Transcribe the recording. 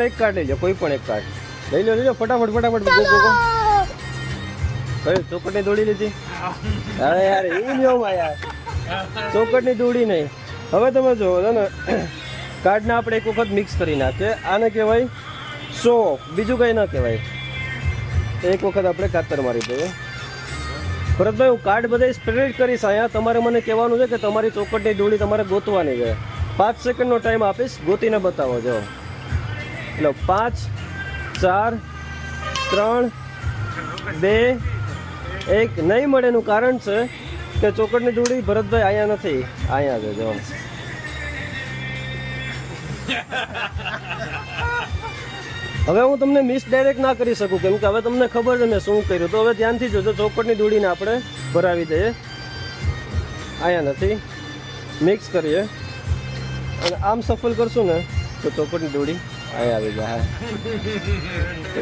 એક કાર્ડ લઈ લો, કોઈ પણ એક કાર્ડ લઈ લો ફટાફટ ફટાફટ ગો ગો ગો. કઈ ચોકટની દોડી લીધી? અરે યાર એવું નહીં હોમાં યાર, ચોકટની દોડી નહીં. હવે તમે જો ને કાર્ડને આપણે એક વખત મિક્સ કરી નાખીએ. આને કહેવાય સો, બીજું કંઈ ના કહેવાય. એક વખત આપણે કાતર મારી દઈએ. ભરતભાઈ હું કાર્ડ બધા સ્પ્રેડ કરીશ અહીંયા. તમારે મને કહેવાનું છે કે તમારી ચોકટની દોડી તમારે ગોતવાની છે. 5 સેકન્ડનો ટાઈમ આપીશ, ગોતીને બતાવો. જો એટલે 5 4 3 2 1. નહીં મળેનું કારણ છે કે ચોકટની દોડી ભરતભાઈ અહીંયા નથી, અહીંયા છે. જો હવે હું તમને મિસ ડાયરેક્ટ ના કરી શકું, કેમ કે હવે તમને ખબર છે મેં શું કર્યું. તો હવે ધ્યાનથી જોજો, ચોકટની દોડીને આપણે ભરાવી દઈએ. અહીંયા નથી, મિક્સ કરીએ અને આમ સફલ કરશું ને તો ચોકટની દોડી અહીંયા આવી જાય.